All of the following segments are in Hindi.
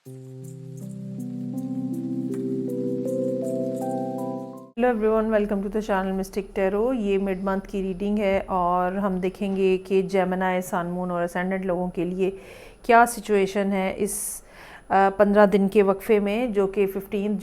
Hello everyone, welcome to the channel mystic tarot. ये मिड मंथ की रीडिंग है और हम देखेंगे कि जेमिनी, सन, मून और असेंडेंट लोगों के लिए क्या सिचुएशन है इस 15 दिन के वक्फे में, जो कि 15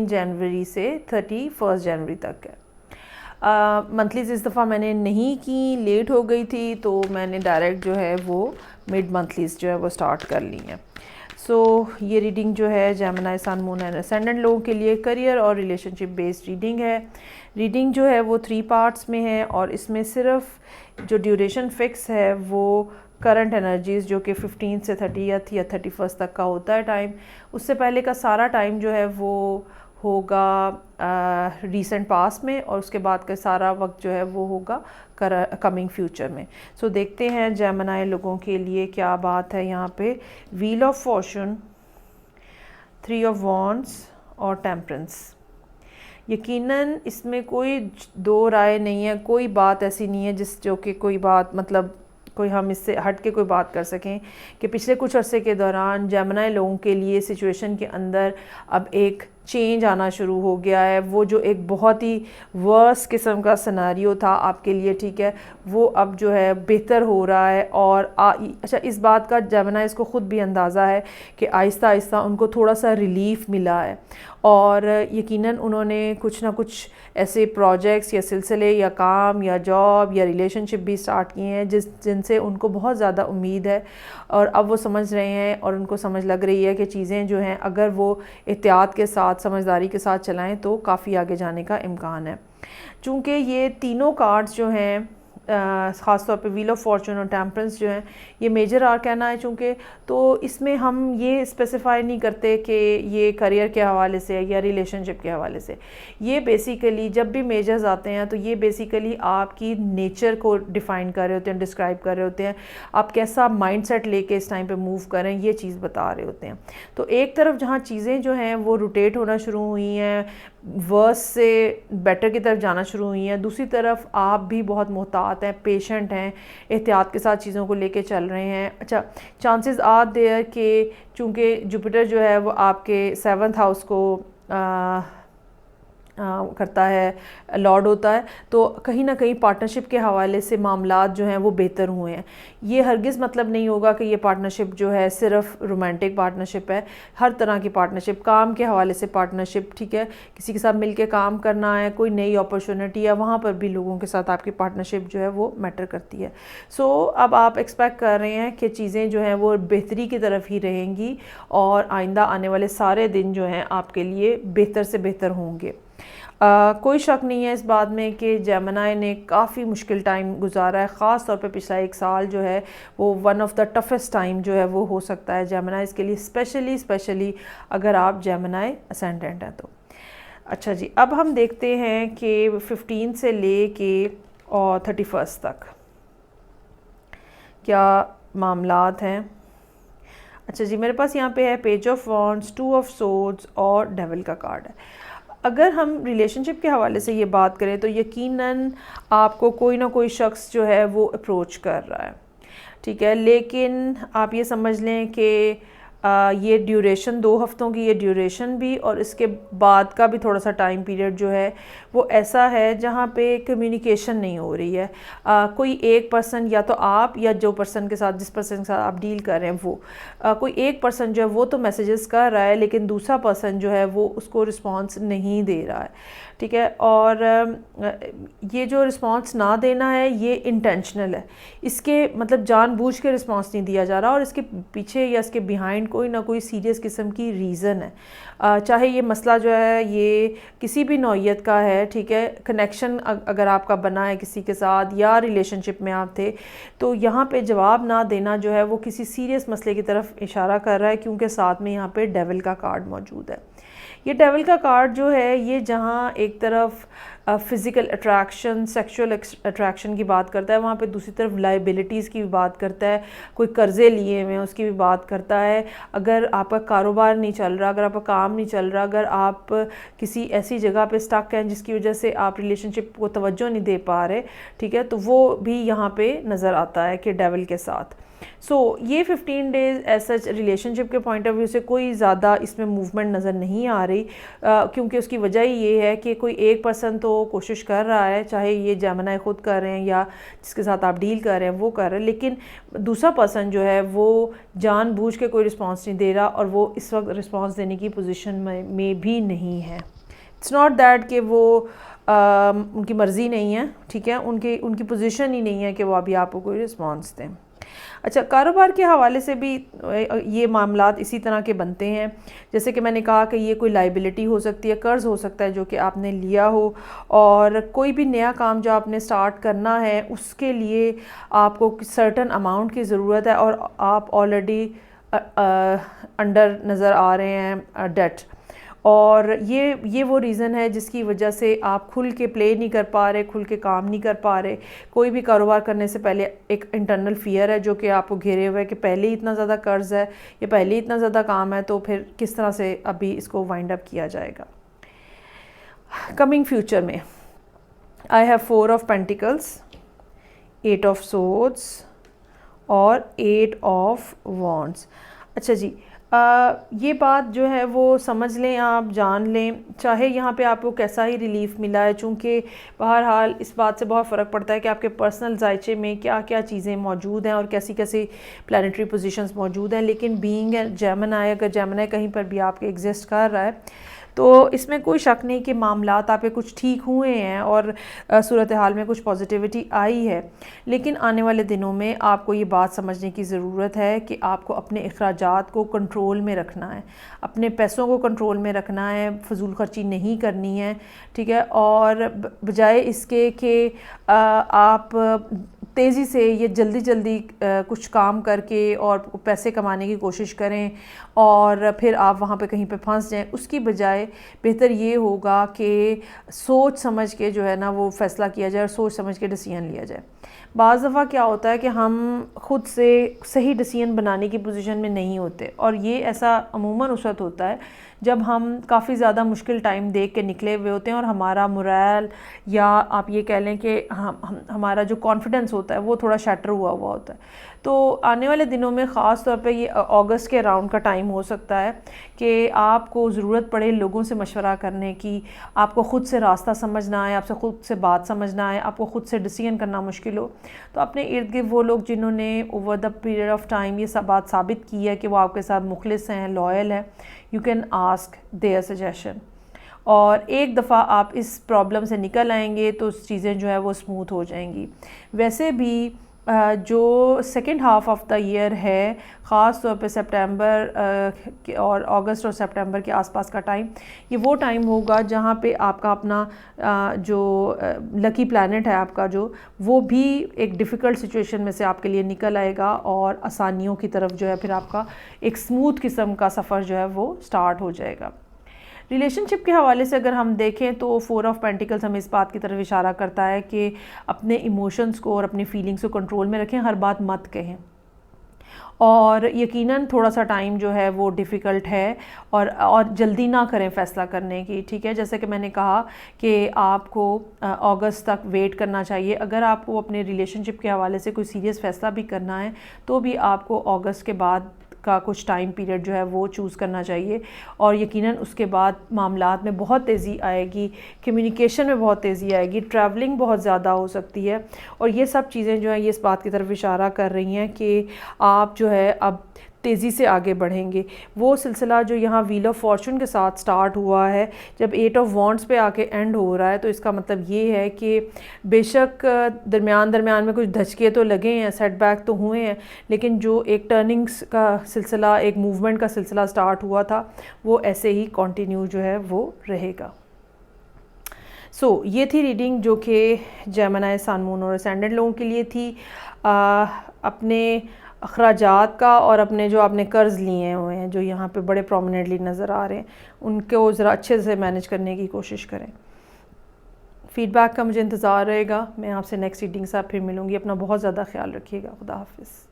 जनवरी से 31 जनवरी तक है। मंथलीज इस दफ़ा मैंने नहीं की, लेट हो गई थी, तो मैंने डायरेक्ट जो है वो मिड मंथलीज जो है वो स्टार्ट कर ली हैं। ये रीडिंग जो है Gemini, sun, moon and ascendant लोगों के लिए करियर और रिलेशनशिप बेस्ड रीडिंग है। रीडिंग जो है वो 3 पार्ट्स में है और इसमें सिर्फ जो ड्यूरेशन फिक्स है वो करंट एनर्जीज़, जो कि 15 से 30 या 31 तक का होता है टाइम। उससे पहले का सारा टाइम जो है वो होगा रीसेंट पास्ट में, और उसके बाद का सारा वक्त जो है वो होगा कमिंग फ्यूचर में। देखते हैं जेमिनी लोगों के लिए क्या बात है यहाँ पे। Wheel of Fortune, 3 of wands और टेम्परेंस। यकीनन इसमें कोई दो राय नहीं है, कोई बात ऐसी नहीं है जो कि कोई बात मतलब कोई हम इससे हट के कोई बात कर सकें कि पिछले कुछ अरसे के दौरान जेमिनी लोगों के लिए सिचुएशन के अंदर अब एक चेंज आना शुरू हो गया है। वो जो एक बहुत ही वर्स किस्म का सिनेरियो था आपके लिए, ठीक है, वो अब जो है बेहतर हो रहा है। और अच्छा, इस बात का जेमिनी इसको ख़ुद भी अंदाज़ा है कि आहिस्ता आहिस्ता उनको थोड़ा सा रिलीफ़ मिला है, और यकीनन उन्होंने कुछ ना कुछ ऐसे प्रोजेक्ट्स या सिलसिले या काम या जॉब या रिलेशनशिप भी स्टार्ट किए हैं जिनसे उनको बहुत ज़्यादा उम्मीद है, और अब वो समझ रहे हैं और उनको समझ लग रही है कि चीज़ें जो हैं अगर वो एहतियात के साथ, समझदारी के साथ चलाएं तो काफ़ी आगे जाने का इम्कान है। चूँकि ये तीनों कार्ड्स जो हैं, ख़ास तौर पे व्हील ऑफ फॉर्चून और टेम्परेंस जो हैं, ये मेजर आर्काना है चूँकि, तो इसमें हम ये स्पेसिफाई नहीं करते कि ये करियर के हवाले से या रिलेशनशिप के हवाले से। ये बेसिकली जब भी मेजर्स आते हैं तो ये बेसिकली आपकी नेचर को डिफ़ाइन कर रहे होते हैं, डिस्क्राइब कर रहे होते हैं, आप कैसा माइंडसेट लेके इस टाइम पे मूव करें, ये चीज़ बता रहे होते हैं। तो एक तरफ जहाँ चीज़ें जो हैं वो रोटेट होना शुरू हुई हैं, वर्स से बेटर की तरफ जाना शुरू हुई हैं, दूसरी तरफ आप भी बहुत मोहतात हैं, पेशेंट हैं, एहतियात के साथ चीज़ों को लेके चल रहे हैं। अच्छा, चांसेस आर देयर कि चूँकि जुपिटर जो है वो आपके 7th हाउस को करता है, लॉर्ड होता है, तो कहीं ना कहीं पार्टनरशिप के हवाले से मामलात जो हैं वो बेहतर हुए हैं। ये हरगिज़ मतलब नहीं होगा कि ये पार्टनरशिप जो है सिर्फ रोमांटिक पार्टनरशिप है, हर तरह की पार्टनरशिप, काम के हवाले से पार्टनरशिप, ठीक है, किसी के साथ मिलके काम करना है, कोई नई अपॉर्चुनिटी है, वहाँ पर भी लोगों के साथ आपकी पार्टनरशिप जो है वो मैटर करती है। अब आप एक्सपेक्ट कर रहे हैं कि चीज़ें जो हैं वो बेहतरी की तरफ ही रहेंगी और आइंदा आने वाले सारे दिन जो हैं आपके लिए बेहतर से बेहतर होंगे। कोई शक नहीं है इस बात में कि जेमिनी ने काफ़ी मुश्किल टाइम गुजारा है, ख़ास तौर पे पिछला 1 साल जो है वो one of the toughest time जो है वो हो सकता है जेमिनी के लिए, स्पेशली अगर आप जेमिनी असेंडेंट हैं तो। अच्छा जी, अब हम देखते हैं कि 15 से ले के और 31 तक क्या मामलात हैं। अच्छा जी, मेरे पास यहाँ पे है page of wands, 2 of swords और डेविल का कार्ड है। अगर हम रिलेशनशिप के हवाले से ये बात करें तो यकीनन आपको कोई ना कोई शख्स जो है वो अप्रोच कर रहा है, ठीक है, लेकिन आप ये समझ लें कि ये ड्यूरेशन 2 हफ्तों की, ये ड्यूरेशन भी और इसके बाद का भी थोड़ा सा टाइम पीरियड जो है वो ऐसा है जहाँ पे कम्युनिकेशन नहीं हो रही है। कोई एक पर्सन, या तो आप या जो पर्सन के साथ, जिस पर्सन के साथ आप डील कर रहे हैं वो, कोई एक पर्सन जो है वो तो मैसेजेस कर रहा है, लेकिन दूसरा पर्सन जो है वो उसको रिस्पॉन्स नहीं दे रहा है, ठीक है। और ये जो रिस्पॉन्स ना देना है ये इंटेंशनल है, इसके मतलब जानबूझ के रिस्पॉन्स नहीं दिया जा रहा, और इसके पीछे या इसके बिहाइंड कोई ना कोई सीरियस किस्म की रीज़न है। चाहे ये मसला जो है ये किसी भी नौइयत का है, ठीक है, कनेक्शन अगर आपका बना है किसी के साथ या रिलेशनशिप में आप थे, तो यहाँ पे जवाब ना देना जो है वो किसी सीरियस मसले की तरफ इशारा कर रहा है, क्योंकि साथ में यहाँ पे डेविल का कार्ड मौजूद है। ये डेविल का कार्ड जो है ये जहाँ एक तरफ फ़िज़िकल अट्रैक्शन, सेक्सुअल अट्रैक्शन की बात करता है, वहाँ पे दूसरी तरफ लाइबिलिटीज़ की भी बात करता है, कोई कर्ज़े लिए हुए हैं उसकी भी बात करता है। अगर आपका कारोबार नहीं चल रहा, अगर आपका काम नहीं चल रहा, अगर आप किसी ऐसी जगह पे स्टक हैं जिसकी वजह से आप रिलेशनशिप को तवज्जो नहीं दे पा रहे, ठीक है, तो वो भी यहाँ पे नज़र आता है कि डेविल के साथ। ये 15 डेज़ एज सच रिलेशनशिप के पॉइंट ऑफ व्यू से कोई ज़्यादा इसमें मूवमेंट नज़र नहीं आ रही, क्योंकि उसकी वजह ये है कि कोई एक पर्सन तो कोशिश कर रहा है, चाहे ये जेमिनी ख़ुद कर रहे हैं या जिसके साथ आप डील कर रहे हैं वो कर रहे हैं, लेकिन दूसरा पर्सन जो है वो जानबूझ के कोई रिस्पॉन्स नहीं दे रहा और वो इस वक्त रिस्पॉन्स देने की पोजीशन में भी नहीं है। इट्स नॉट दैट कि वो उनकी मर्ज़ी नहीं है, ठीक है, उनकी पोजीशन ही नहीं है कि वो अभी आपको कोई रिस्पॉन्स दें। अच्छा, कारोबार के हवाले से भी ये मामलात इसी तरह के बनते हैं, जैसे कि मैंने कहा कि ये कोई लाइबिलिटी हो सकती है, कर्ज़ हो सकता है जो कि आपने लिया हो, और कोई भी नया काम जो आपने स्टार्ट करना है उसके लिए आपको सर्टन अमाउंट की ज़रूरत है और आप ऑलरेडी अंडर नज़र आ रहे हैं डेट, और ये वो रीज़न है जिसकी वजह से आप खुल के प्ले नहीं कर पा रहे, खुल के काम नहीं कर पा रहे। कोई भी कारोबार करने से पहले एक इंटरनल फ़ियर है जो कि आपको घेरे हुए है कि पहले ही इतना ज़्यादा कर्ज़ है या पहले ही इतना ज़्यादा काम है, तो फिर किस तरह से अभी इसको वाइंड अप किया जाएगा। कमिंग फ्यूचर में I have 4 of pentacles, 8 of swords और 8 ऑफ वॉन्ड्स। अच्छा जी, ये बात जो है वो समझ लें, आप जान लें, चाहे यहाँ पे आपको कैसा ही रिलीफ मिला है, चूँकि बहरहाल इस बात से बहुत फ़र्क पड़ता है कि आपके पर्सनल जायचे में क्या क्या चीज़ें मौजूद हैं और कैसी कैसी प्लानिटरी पोजीशंस मौजूद हैं। लेकिन बीइंग जेमिनी, अगर जेमिनी कहीं पर भी आपके एग्जिस्ट कर रहा है तो इसमें कोई शक नहीं कि मामलात आपके कुछ ठीक हुए हैं और सूरत हाल में कुछ पॉजिटिविटी आई है। लेकिन आने वाले दिनों में आपको ये बात समझने की ज़रूरत है कि आपको अपने अखराजात को कंट्रोल में रखना है, अपने पैसों को कंट्रोल में रखना है, फजूल खर्ची नहीं करनी है, ठीक है। और बजाय इसके कि आप तेज़ी से ये जल्दी कुछ काम करके और पैसे कमाने की कोशिश करें और फिर आप वहाँ पे कहीं पे फंस जाएं, उसकी बजाय बेहतर ये होगा कि सोच समझ के जो है ना वो फ़ैसला किया जाए और सोच समझ के डिसीजन लिया जाए। बाज़ दफ़ा क्या होता है कि हम ख़ुद से सही डिसीजन बनाने की पोजीशन में नहीं होते, और ये ऐसा अमूमन उस वक्त होता है जब हम काफ़ी ज़्यादा मुश्किल टाइम देख के निकले हुए होते हैं और हमारा मोरल या आप ये कह लें कि हमारा जो कॉन्फिडेंस होता है वो थोड़ा शैटर हुआ होता है। तो आने वाले दिनों में ख़ास तौर पे ये अगस्त के अराउंड का टाइम हो सकता है कि आपको ज़रूरत पड़े लोगों से मशवरा करने की, आपको ख़ुद से रास्ता समझना आए, आपसे ख़ुद से बात समझना आए, आपको ख़ुद से डिसीजन करना मुश्किल हो, तो अपने इर्द गिर्द वो लोग जिन्होंने over the period of time ये सब बात साबित की है कि वो आपके साथ मुखलिस हैं, लॉयल हैं, you can ask their suggestion, और एक दफ़ा आप इस प्रॉब्लम से निकल आएंगे तो चीज़ें जो है वो स्मूथ हो जाएंगी। वैसे भी जो second half of the year है, ख़ास तौर पे सितंबर और अगस्त और सितंबर के आसपास का टाइम, ये वो टाइम होगा जहाँ पे आपका अपना जो लकी प्लैनेट है आपका जो, वो भी एक डिफ़िकल्ट सिचुएशन में से आपके लिए निकल आएगा और आसानियों की तरफ जो है फिर आपका एक स्मूथ किस्म का सफ़र जो है वो स्टार्ट हो जाएगा। रिलेशनशिप के हवाले से अगर हम देखें तो 4 ऑफ पेंटिकल्स हमें इस बात की तरफ इशारा करता है कि अपने इमोशंस को और अपनी फीलिंग्स को कंट्रोल में रखें, हर बात मत कहें, और यकीनन थोड़ा सा टाइम जो है वो डिफ़िकल्ट है और जल्दी ना करें फ़ैसला करने की, ठीक है। जैसे कि मैंने कहा कि आपको अगस्त तक वेट करना चाहिए। अगर आपको अपने रिलेशनशिप के हवाले से कोई सीरियस फ़ैसला भी करना है तो भी आपको अगस्त के बाद का कुछ टाइम पीरियड जो है वो चूज़ करना चाहिए, और यकीनन उसके बाद मामलात में बहुत तेज़ी आएगी, कम्युनिकेशन में बहुत तेज़ी आएगी, ट्रैवलिंग बहुत ज़्यादा हो सकती है, और ये सब चीज़ें जो हैं ये इस बात की तरफ इशारा कर रही हैं कि आप जो है अब तेज़ी से आगे बढ़ेंगे। वो सिलसिला जो यहाँ व्हील ऑफ फॉर्चून के साथ स्टार्ट हुआ है, जब 8 ऑफ वॉन्ड्स पे आके एंड हो रहा है, तो इसका मतलब ये है कि बेशक दरमियान में कुछ धचके तो लगे हैं, सेटबैक तो हुए हैं, लेकिन जो एक टर्निंग्स का सिलसिला, एक मूवमेंट का सिलसिला स्टार्ट हुआ था वो ऐसे ही कंटिन्यू जो है वो रहेगा। ये थी रीडिंग जो कि जेमिनी, सन, मून और असेंडेंट लोगों के लिए थी। अपने अखराजात का और अपने जो आपने कर्ज़ लिए हुए हैं जो यहाँ पे बड़े प्रोमिनेंटली नज़र आ रहे हैं, उनको ज़रा अच्छे से मैनेज करने की कोशिश करें। फ़ीडबैक का मुझे इंतज़ार रहेगा। मैं आपसे नेक्स्ट रीडिंग से फिर मिलूँगी। अपना बहुत ज़्यादा ख्याल रखिएगा। खुदा हाफिज़।